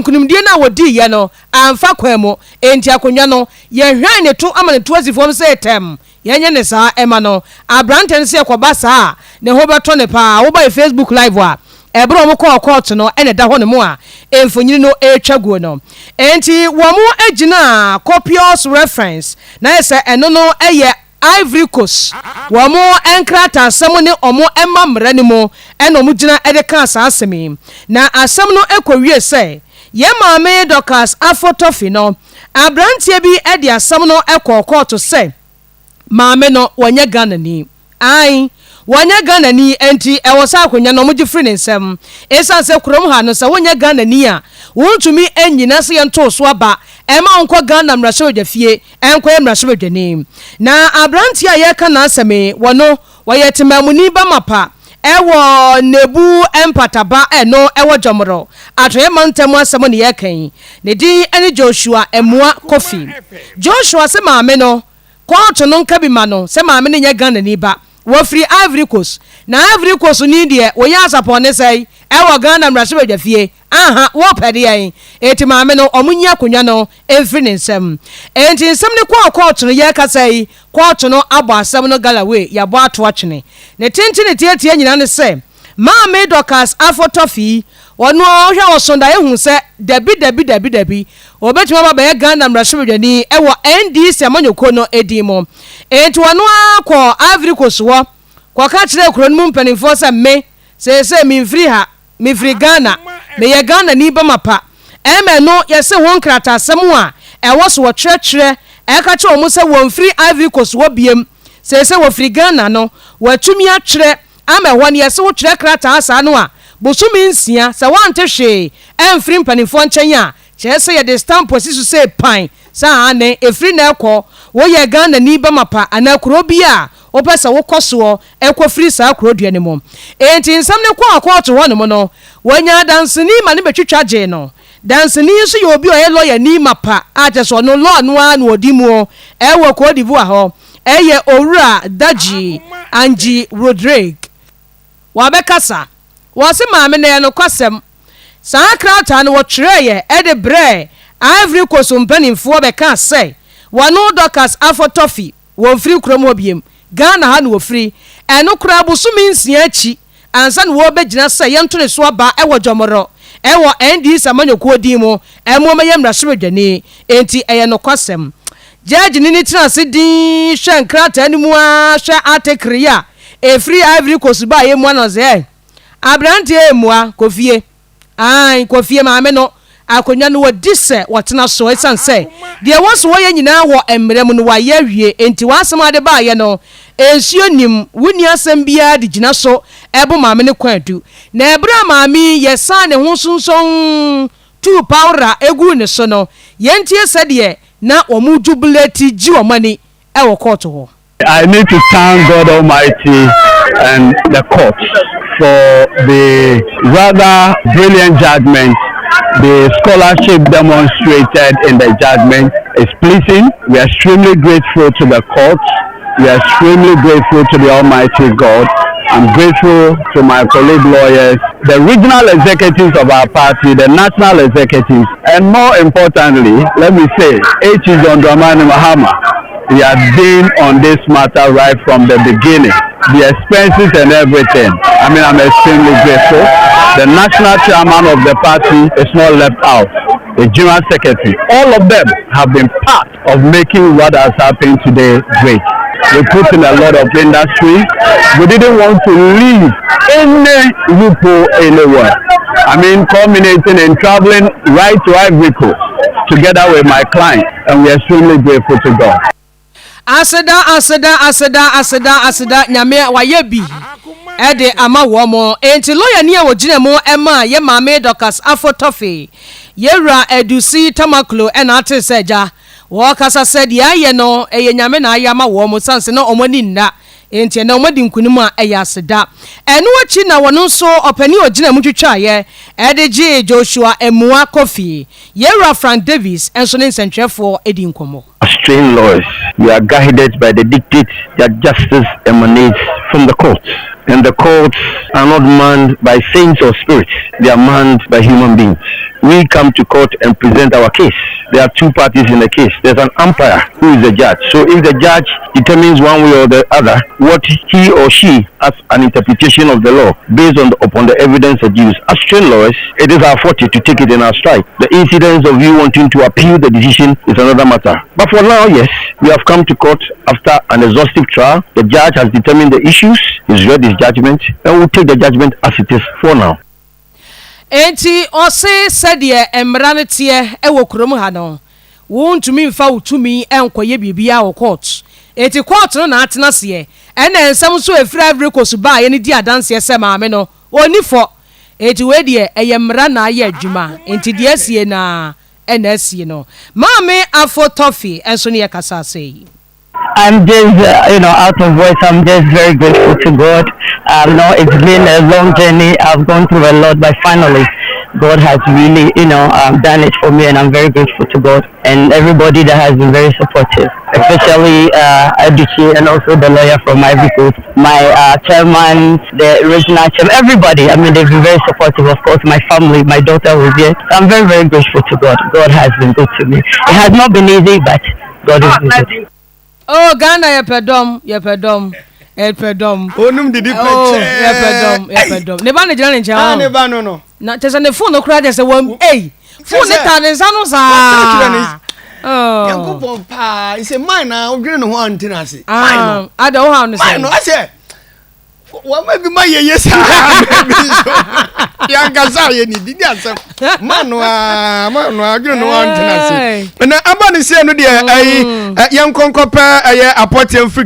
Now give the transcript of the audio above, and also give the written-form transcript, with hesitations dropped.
nkunimdie na wodi ye no amfa kwamo enti akonwa no ye hwan ne to ama ne to asifom se tem yenye ne saa ema no abranten se ekoba saa ne ho beto ne pa wo ba Facebook live a ebro mo call court no ene da ho ne mo a emfonyini no etwaguo no enti wo mo agina copious reference na ese eno no eye Ivory Coast wo mo enkrata asem ne omo emma mra ne mo eno mo gina edeka asasemi na asem no ekowie se ye maame Dorcas Affo-Toffey no abrantie bi edi asem no ekọ se maame no wonye Ghana ni ai wonye Ghana ni enti ewosa akonya no moji free nsem esanse kurom ha no se wonye Ghana ni a wontumi enyina se yento so aba ema onko Ghana mrasho fie enko mrasho dwani na abranti a yeka na aseme wono wayetemamuni ba mapa ewo nebu empataba eno ewo Jomoro atoye mantemu asemo ne yekan ne din ene Joshua Emua Coffee Joshua se maame no kwaato no nka bi ma no se maame ne nya Ghana ni ba wo free Ivory Coast na Ivory Coast ni de wo ya asapone sei ewo Ghana mrasho fie aha wo pede yan eti maame no omunya konwa no emfiri ne nsem enti nsem ne kwaato no ye ka sei kwaato no abo asem no Galawe ya bo ato atwene ne tentene tietie nyina ne se maame Dorcas Affo-Toffey wono hwa wo sonda ehu se dabi obetima baba ye Ghana mrasho dwani ewo NDC amanyoko no edimo enti wono akọ Ivory Coast wo kwa ka kire kuro no mpanimfo se me se mimfiri ha mifiri Ghana me ye Ghana ni ba mapa eme no yese won krata asem a ewo so wo kyerɛkyerɛ eka kye omo se won free Ivory Coast wo biem se wo free Ghana no watumi akyerɛ ama ho ne yese wo kyerɛ krata asa no a bosumi nsia se wante hwe emfiri mpanimfo nkyɛn a kyerɛ ye de stamp posisu se pan sa ane efiri na ekɔ wo ye Ghana ni ba mapa ana kuro bi a opesa wo koso ekwo free sa kuro duane mom enti nsam ne kwa court ho no no wanya danseni ma ne betwitwa je no danseni so ye obi o ye lawyer ni mapa ajeso no law no an odimu ewo ko divu aho eye owura daji anji Rodrigue wa bekasa wo se maame ne no kwasem sa krata no wo twere e de bre Ivory Coast mpanimfo beka say wano Dorcas Affo-Toffey won free krom obiem Ghana ha no wo free eno kura busumi nsia achi ansa no wo begina say yento ne so aba ewo Jomoro ewo NDC amanyoko odimo emo meye mrasho dwane enti eye no kwasem judge ni trans din hwe nkrata animu a hwe atekria e free Ivory Coast ba ye mu no ze abrante emua kofie ai kofie maame no akonya no wodise wotena so esanse de woso wo ye nyina wo emrem no wa ye wie enti wasem ade ba ye no ensuo nim wuni asem bia de gina so ebo maame ne kwadu na ebra maame yesa ne ho sunson tu power egu ne so no yentie sede na omu jubilate ji omani e wo court ho. I need to thank God Almighty and the court for the rather brilliant judgment. The scholarship demonstrated in the judgment is pleasing. We are extremely grateful to the court. We are extremely grateful to the Almighty God. I'm grateful to my colleague lawyers, the regional executives of our party, the national executives, and more importantly, let me say, H. John Dramani Mahama. He has been on this matter right from the beginning. The expenses and everything. I mean, I'm extremely grateful. The national chairman of the party is not left out. The general secretary. All of them have been part of making what has happened today great. We put in a lot of industry. We didn't want to leave any loophole anywhere. I mean, culminating in traveling right to Ivory Coast together with my client, and we are extremely grateful to God. Aseda nyame wayebi ede ama womo enti lawyer ni awogine mo ema ye maame Dorcas Affo-Toffey yewra edusi tamaklo ena ate seja wo kasa said ya ye no eye nyame na aya ma womo sanse na omani nna enti na omadi nkunimu a eya aseda eno achi na wono so opani ogine mu twitwa ye ede ji Joshua Emua Coffee yewra Frank Davis enso ne nsentwefo edi nkomo. Trained lawyers, we are guided by the dictates that justice emanates from the courts, and the courts are not manned by saints or spirits. They are manned by human beings. We come to court and present our case. There are two parties in the case. There's an umpire who is the judge. So if the judge determines one way or the other what he or she has an interpretation of the law based upon the evidence adduced, as trained lawyers, it is our forte to take it in our stride. The incidence of you wanting to appeal the decision is another matter. But for now, yes, we have come to court after an exhaustive trial. The judge has determined the issues, he's read his judgment, and we'll take the judgment as it is for now. Enti ose sedie emranetie ewo kurom ha no wo ntumi mfa utumi enkoye bibia wo court enti court no na atena se ena ensam so efira every kosu ba ye ne di adanse ese maame no oni fo enti we die eyemra na aye adwuma enti die asie na ena asie no maame Affo-Toffey enso ne yakasa sei. I'm just, out of voice. I'm just very grateful to God. It's been a long journey. I've gone through a lot, but finally, God has really, done it for me, and I'm very grateful to God and everybody that has been very supportive, especially Adichie and also the lawyer from Ivory Coast, my chairman, the regional chairman, everybody. I mean, they've been very supportive. Of course, my family, my daughter was here. I'm very, very grateful to God. God has been good to me. It has not been easy, but God has been good. Oh, Ghana, yepedom. Onum didi pleche. Yepedom. Neba ne jana ncha. Neba no. Na tese ne phone no kura de se won. Phone ne ta ne nsa no sa. Oh. Yankopon pa, ise mine na odwene no ho antina se. Ada wo ha no se. Mine no ase. Wa ma bi ma yeye sa. Yankasa ye ni didi asem. Mano odwene no ho antina se. Na aba ne se no de yankonkopa aye apotem free